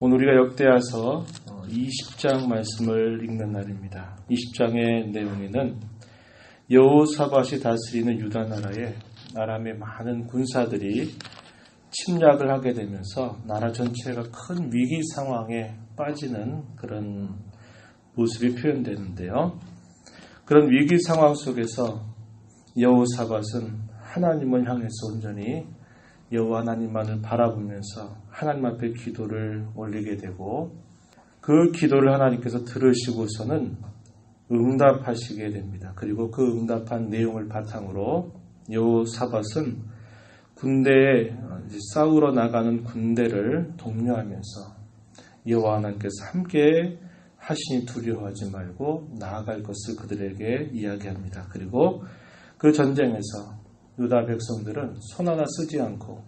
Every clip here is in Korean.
오늘 우리가 역대하서 20장 말씀을 읽는 날입니다. 20장의 내용에는 여호사밧이 다스리는 유다 나라에 아람의 많은 군사들이 침략을 하게 되면서 나라 전체가 큰 위기 상황에 빠지는 그런 모습이 표현되는데요. 그런 위기 상황 속에서 여호사밧은 하나님을 향해서 온전히 여호와 하나님만을 바라보면서 하나님 앞에 기도를 올리게 되고 그 기도를 하나님께서 들으시고서는 응답하시게 됩니다. 그리고 그 응답한 내용을 바탕으로 여호사밧은 군대에 싸우러 나가는 군대를 독려하면서 여호와 하나님께서 함께 하시니 두려워하지 말고 나아갈 것을 그들에게 이야기합니다. 그리고 그 전쟁에서 유다 백성들은 손 하나 쓰지 않고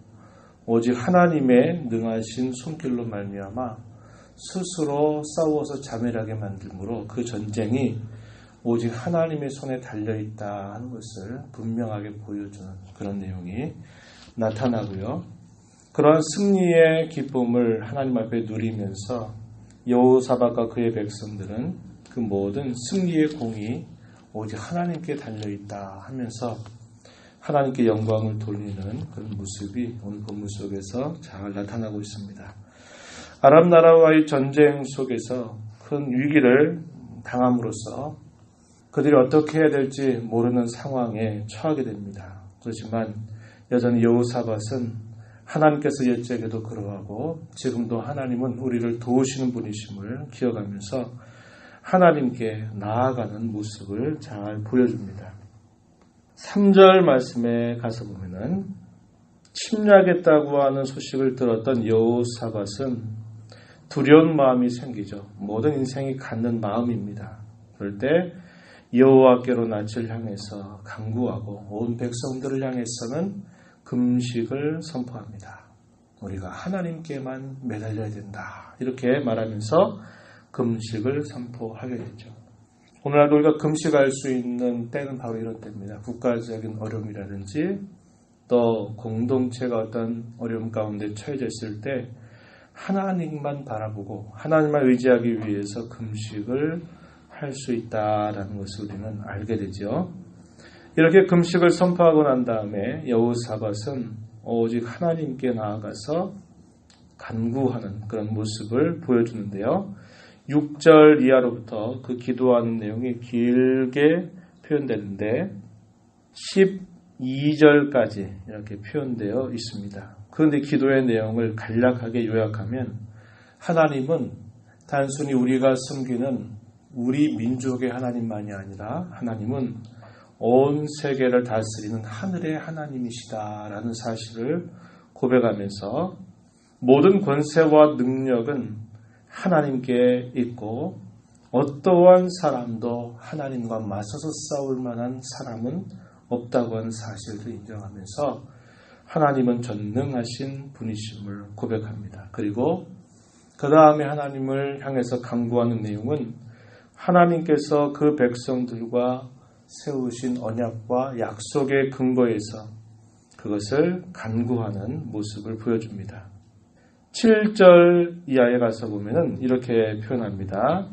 오직 하나님의 능하신 손길로 말미암아 스스로 싸워서 자멸하게 만들므로 그 전쟁이 오직 하나님의 손에 달려있다 하는 것을 분명하게 보여주는 그런 내용이 나타나고요. 그러한 승리의 기쁨을 하나님 앞에 누리면서 여호사밧과 그의 백성들은 그 모든 승리의 공이 오직 하나님께 달려있다 하면서 하나님께 영광을 돌리는 그런 모습이 오늘 본문 속에서 잘 나타나고 있습니다. 아람 나라와의 전쟁 속에서 큰 위기를 당함으로써 그들이 어떻게 해야 될지 모르는 상황에 처하게 됩니다. 그렇지만 여전히 여호사밧은 하나님께서 옛적에도 그러하고 지금도 하나님은 우리를 도우시는 분이심을 기억하면서 하나님께 나아가는 모습을 잘 보여줍니다. 3절 말씀에 가서 보면은 침략했다고 하는 소식을 들었던 여호사밧은 두려운 마음이 생기죠. 모든 인생이 갖는 마음입니다. 그럴 때 여호와께로 낯을 향해서 간구하고 온 백성들을 향해서는 금식을 선포합니다. 우리가 하나님께만 매달려야 된다. 이렇게 말하면서 금식을 선포하게 되죠. 오늘날 우리가 금식할 수 있는 때는 바로 이런 때입니다. 국가적인 어려움이라든지 또 공동체가 어떤 어려움 가운데 처해져 있을 때 하나님만 바라보고 하나님만 의지하기 위해서 금식을 할 수 있다라는 것을 우리는 알게 되죠. 이렇게 금식을 선포하고 난 다음에 여호사밧은 오직 하나님께 나아가서 간구하는 그런 모습을 보여주는데요. 6절 이하로부터 그 기도하는 내용이 길게 표현되는데 12절까지 이렇게 표현되어 있습니다. 그런데 기도의 내용을 간략하게 요약하면 하나님은 단순히 우리가 섬기는 우리 민족의 하나님만이 아니라 하나님은 온 세계를 다스리는 하늘의 하나님이시다라는 사실을 고백하면서 모든 권세와 능력은 하나님께 있고 어떠한 사람도 하나님과 맞서서 싸울 만한 사람은 없다고 하는 사실을 인정하면서 하나님은 전능하신 분이심을 고백합니다. 그리고 그 다음에 하나님을 향해서 간구하는 내용은 하나님께서 그 백성들과 세우신 언약과 약속의 근거에서 그것을 간구하는 모습을 보여줍니다. 7절 이하에 가서 보면은 이렇게 표현합니다.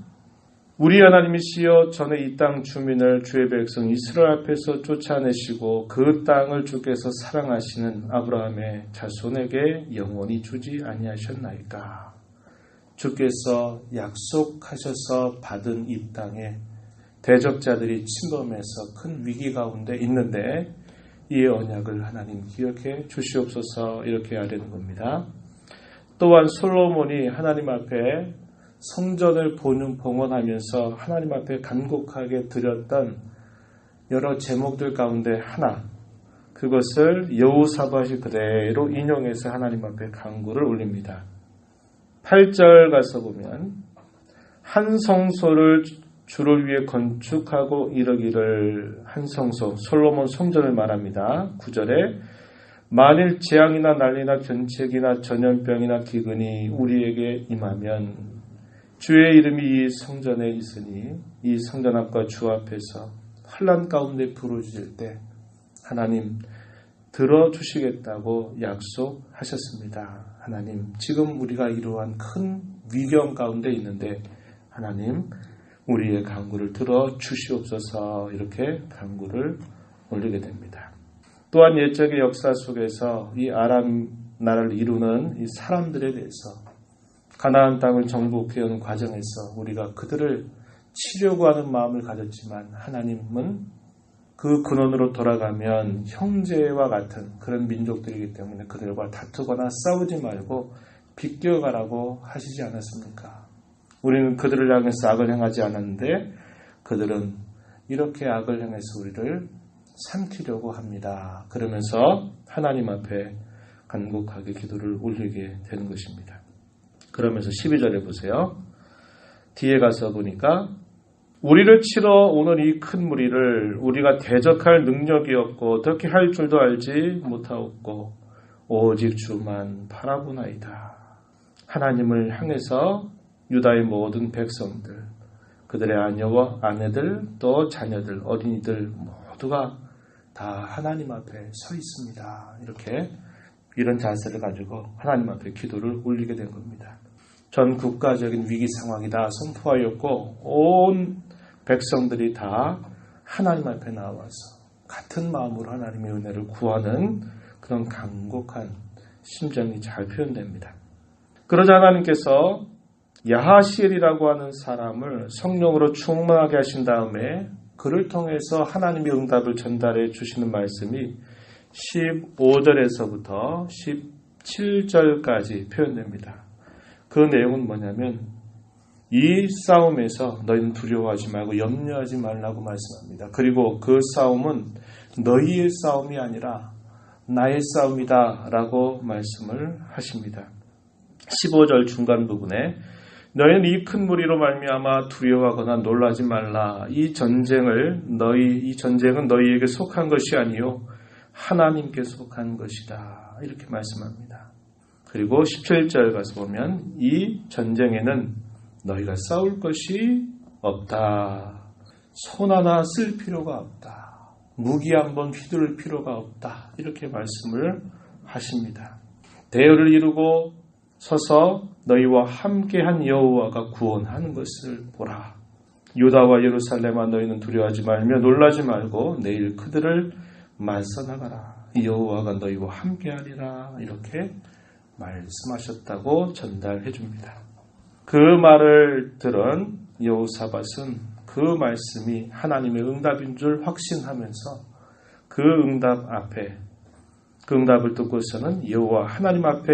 우리 하나님이시여 전에 이 땅 주민을 주의 백성 이스라엘 앞에서 쫓아내시고 그 땅을 주께서 사랑하시는 아브라함의 자손에게 영원히 주지 아니하셨나이까. 주께서 약속하셔서 받은 이 땅에 대적자들이 침범해서 큰 위기 가운데 있는데 이 언약을 하나님 기억해 주시옵소서 이렇게 하려는 겁니다. 또한 솔로몬이 하나님 앞에 성전을 봉헌하면서 하나님 앞에 간곡하게 드렸던 여러 제목들 가운데 하나, 그것을 여호사밧이 그대로 인용해서 하나님 앞에 간구를 올립니다. 8절 가서 보면 한 성소를 주를 위해 건축하고 이르기를 한 성소, 솔로몬 성전을 말합니다. 9절에 만일 재앙이나 난리나 견책이나 전염병이나 기근이 우리에게 임하면 주의 이름이 이 성전에 있으니 이 성전 앞과 주 앞에서 환난 가운데 부르짖을 때 하나님 들어주시겠다고 약속하셨습니다. 하나님, 지금 우리가 이러한 큰 위경 가운데 있는데 하나님 우리의 간구를 들어 주시옵소서 이렇게 간구를 올리게 됩니다. 또한 옛적의 역사 속에서 이 아람 나라를 이루는 이 사람들에 대해서 가나안 땅을 정복해오는 과정에서 우리가 그들을 치려고 하는 마음을 가졌지만 하나님은 그 근원으로 돌아가면 형제와 같은 그런 민족들이기 때문에 그들과 다투거나 싸우지 말고 비껴가라고 하시지 않았습니까? 우리는 그들을 향해서 악을 행하지 않았는데 그들은 이렇게 악을 행해서 우리를 삼키려고 합니다. 그러면서 하나님 앞에 간곡하게 기도를 올리게 되는 것입니다. 그러면서 12절에 보세요. 뒤에 가서 보니까 우리를 치러 오는 이 큰 무리를 우리가 대적할 능력이 없고 어떻게 할 줄도 알지 못하옵고 오직 주만 바라보나이다. 하나님을 향해서 유다의 모든 백성들, 그들의 아녀와 아내들, 또 자녀들, 어린이들 모두가 다 하나님 앞에 서 있습니다. 이렇게 이런 자세를 가지고 하나님 앞에 기도를 올리게 된 겁니다. 전 국가적인 위기 상황이 다 선포하였고 온 백성들이 다 하나님 앞에 나와서 같은 마음으로 하나님의 은혜를 구하는 그런 간곡한 심정이 잘 표현됩니다. 그러자 하나님께서 야하시엘이라고 하는 사람을 성령으로 충만하게 하신 다음에 그를 통해서 하나님의 응답을 전달해 주시는 말씀이 15절에서부터 17절까지 표현됩니다. 그 내용은 뭐냐면 이 싸움에서 너희는 두려워하지 말고 염려하지 말라고 말씀합니다. 그리고 그 싸움은 너희의 싸움이 아니라 나의 싸움이다 라고 말씀을 하십니다. 15절 중간 부분에 너희는 이 큰 무리로 말미암아 두려워하거나 놀라지 말라. 이 전쟁은 너희에게 속한 것이 아니요 하나님께 속한 것이다. 이렇게 말씀합니다. 그리고 17절 가서 보면 이 전쟁에는 너희가 싸울 것이 없다. 손 하나 쓸 필요가 없다. 무기 한번 휘두를 필요가 없다. 이렇게 말씀을 하십니다. 대열을 이루고 서서 너희와 함께한 여호와가 구원하는 것을 보라. 유다와 예루살렘아 너희는 두려워하지 말며 놀라지 말고 내일 그들을 맞서나가라. 여호와가 너희와 함께하리라. 이렇게 말씀하셨다고 전달해 줍니다. 그 말을 들은 여호사밧은 그 말씀이 하나님의 응답인 줄 확신하면서 그 응답을 듣고서는 여호와 하나님 앞에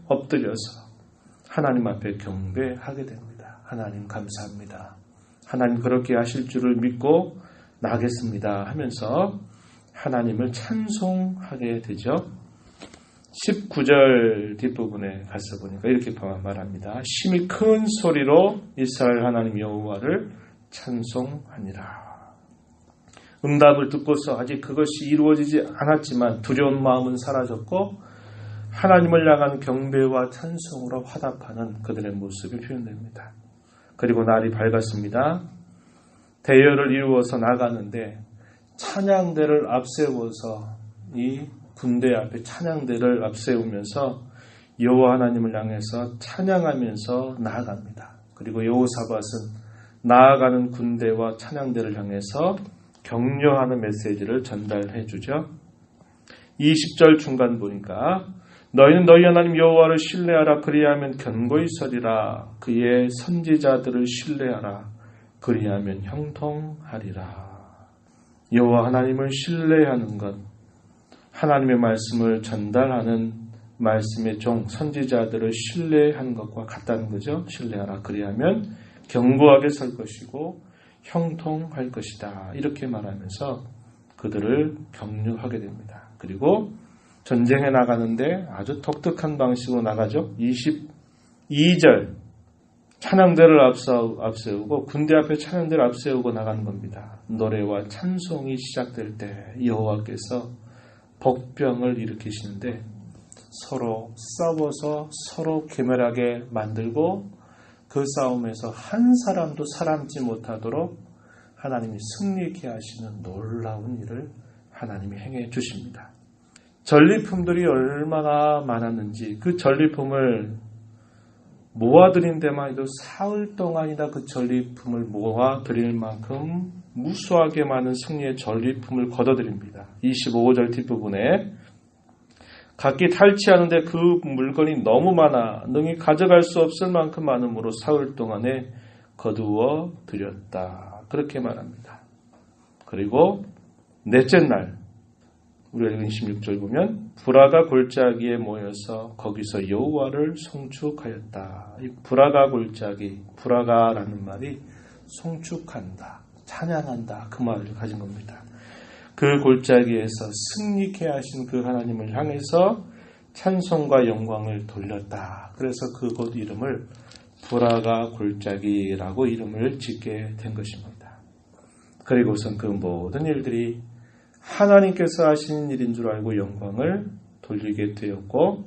엎드려서 하나님 앞에 경배하게 됩니다. 하나님 감사합니다. 하나님 그렇게 하실 줄을 믿고 나겠습니다 하면서 하나님을 찬송하게 되죠. 19절 뒷부분에 가서 보니까 이렇게 말합니다. 심히 큰 소리로 이스라엘 하나님 여호와를 찬송하니라. 응답을 듣고서 아직 그것이 이루어지지 않았지만 두려운 마음은 사라졌고 하나님을 향한 경배와 찬송으로 화답하는 그들의 모습이 표현됩니다. 그리고 날이 밝았습니다. 대열을 이루어서 나가는데 찬양대를 앞세워서 이 군대 앞에 찬양대를 앞세우면서 여호와 하나님을 향해서 찬양하면서 나아갑니다. 그리고 여호사밧은 나아가는 군대와 찬양대를 향해서 격려하는 메시지를 전달해 주죠. 20절 중간 보니까 너희는 너희 하나님 여호와를 신뢰하라. 그리하면 견고히 서리라. 그의 선지자들을 신뢰하라. 그리하면 형통하리라. 여호와 하나님을 신뢰하는 것, 하나님의 말씀을 전달하는 말씀의 종, 선지자들을 신뢰하는 것과 같다는 거죠. 신뢰하라. 그리하면 견고하게 설 것이고 형통할 것이다. 이렇게 말하면서 그들을 격려하게 됩니다. 그리고 전쟁에 나가는데 아주 독특한 방식으로 나가죠. 22절 찬양대를 앞세우고 군대 앞에 찬양대를 앞세우고 나가는 겁니다. 노래와 찬송이 시작될 때 여호와께서 복병을 일으키시는데 서로 싸워서 서로 괴멸하게 만들고 그 싸움에서 한 사람도 살아남지 못하도록 하나님이 승리케 하시는 놀라운 일을 하나님이 행해 주십니다. 전리품들이 얼마나 많았는지 그 전리품을 모아드린 데만 해도 사흘 동안이나 그 전리품을 모아드릴 만큼 무수하게 많은 승리의 전리품을 거둬드립니다. 25절 뒷부분에 각기 탈취하는데 그 물건이 너무 많아 능히 가져갈 수 없을 만큼 많음으로 사흘 동안에 거두어 드렸다. 그렇게 말합니다. 그리고 넷째 날 우리가 읽은 16절 보면 브라가 골짜기에 모여서 거기서 여호와를 송축하였다. 이 브라가 골짜기, 브라가라는 말이 송축한다, 찬양한다 그 말을 가진 겁니다. 그 골짜기에서 승리케 하신 그 하나님을 향해서 찬송과 영광을 돌렸다. 그래서 그곳 이름을 브라가 골짜기라고 이름을 짓게 된 것입니다. 그리고선 그 모든 일들이 하나님께서 하신 일인 줄 알고 영광을 돌리게 되었고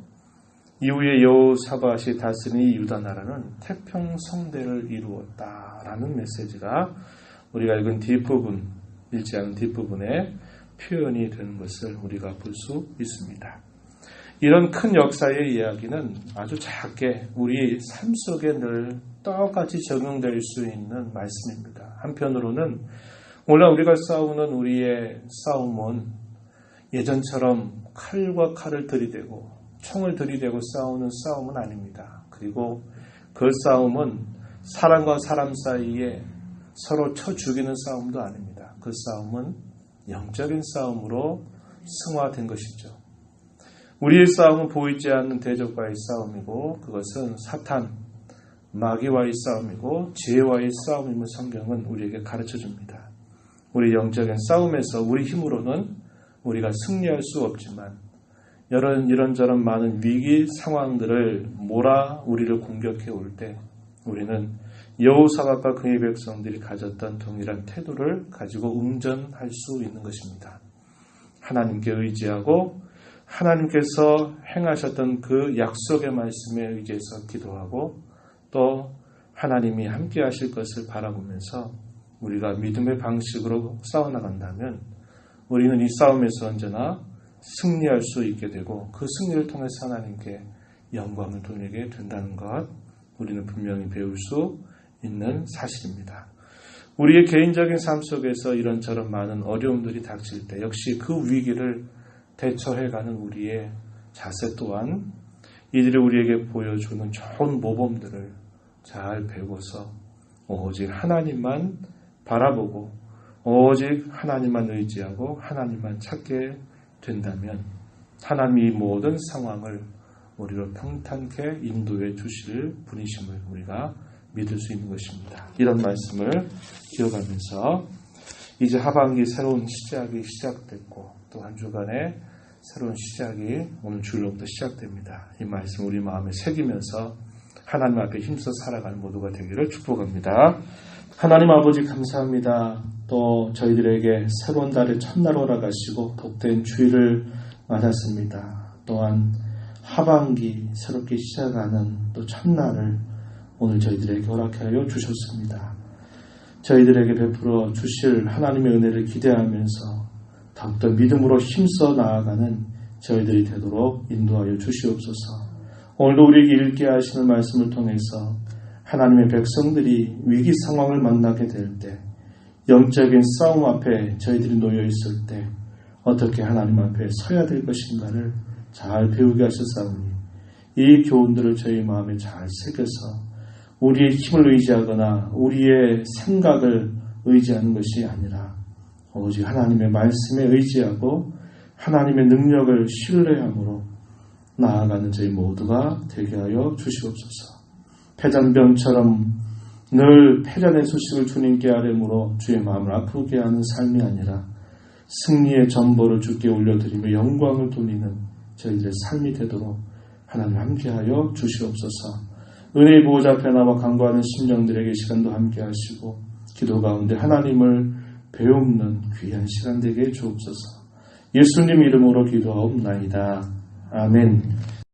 이후에 여호사밧이 다스린 유다 나라는 태평성대를 이루었다라는 메시지가 우리가 읽은 뒷부분, 읽지 않은 뒷부분에 표현이 되는 것을 우리가 볼 수 있습니다. 이런 큰 역사의 이야기는 아주 작게 우리 삶 속에 늘 똑같이 적용될 수 있는 말씀입니다. 한편으로는 오늘 우리가 싸우는 우리의 싸움은 예전처럼 칼과 칼을 들이대고 총을 들이대고 싸우는 싸움은 아닙니다. 그리고 그 싸움은 사람과 사람 사이에 서로 쳐 죽이는 싸움도 아닙니다. 그 싸움은 영적인 싸움으로 승화된 것이죠. 우리의 싸움은 보이지 않는 대적과의 싸움이고 그것은 사탄, 마귀와의 싸움이고 죄와의 싸움임을 성경은 우리에게 가르쳐줍니다. 우리 영적인 싸움에서 우리 힘으로는 우리가 승리할 수 없지만 이런저런 많은 위기 상황들을 몰아 우리를 공격해 올 때 우리는 여호사밧과 그의 백성들이 가졌던 동일한 태도를 가지고 응전할 수 있는 것입니다. 하나님께 의지하고 하나님께서 행하셨던 그 약속의 말씀에 의지해서 기도하고 또 하나님이 함께 하실 것을 바라보면서 우리가 믿음의 방식으로 싸워나간다면 우리는 이 싸움에서 언제나 승리할 수 있게 되고 그 승리를 통해서 하나님께 영광을 돌리게 된다는 것 우리는 분명히 배울 수 있는 사실입니다. 우리의 개인적인 삶 속에서 이런저런 많은 어려움들이 닥칠 때 역시 그 위기를 대처해가는 우리의 자세 또한 이들이 우리에게 보여주는 좋은 모범들을 잘 배워서 오직 하나님만 바라보고 오직 하나님만 의지하고 하나님만 찾게 된다면 하나님이 모든 상황을 우리로 평탄케 인도해 주실 분이심을 우리가 믿을 수 있는 것입니다. 이런 말씀을 기억하면서 이제 하반기 새로운 시작이 시작됐고 또 한 주간의 새로운 시작이 오늘 주일로부터 시작됩니다. 이 말씀 우리 마음에 새기면서 하나님 앞에 힘써 살아가는 모두가 되기를 축복합니다. 하나님 아버지 감사합니다. 또 저희들에게 새로운 달의 첫날 허락하시고 복된 주일을 맞았습니다. 또한 하반기 새롭게 시작하는 또 첫날을 오늘 저희들에게 허락하여 주셨습니다. 저희들에게 베풀어 주실 하나님의 은혜를 기대하면서 더욱더 믿음으로 힘써 나아가는 저희들이 되도록 인도하여 주시옵소서. 오늘도 우리에게 읽게 하시는 말씀을 통해서 하나님의 백성들이 위기 상황을 만나게 될 때 영적인 싸움 앞에 저희들이 놓여 있을 때 어떻게 하나님 앞에 서야 될 것인가를 잘 배우게 하셨사오니 이 교훈들을 저희 마음에 잘 새겨서 우리의 힘을 의지하거나 우리의 생각을 의지하는 것이 아니라 오직 하나님의 말씀에 의지하고 하나님의 능력을 신뢰함으로 나아가는 저희 모두가 되게 하여 주시옵소서. 패잔병처럼 늘 패잔의 소식을 주님께 아뢰므로 주의 마음을 아프게 하는 삶이 아니라 승리의 전보를 주께 올려드리며 영광을 돌리는 저희들의 삶이 되도록 하나님 함께하여 주시옵소서. 은혜의 보호자 앞에 나와 간구하는 심령들에게 시간도 함께하시고 기도 가운데 하나님을 배우는 귀한 시간 되게 주옵소서. 예수님 이름으로 기도하옵나이다. 아멘.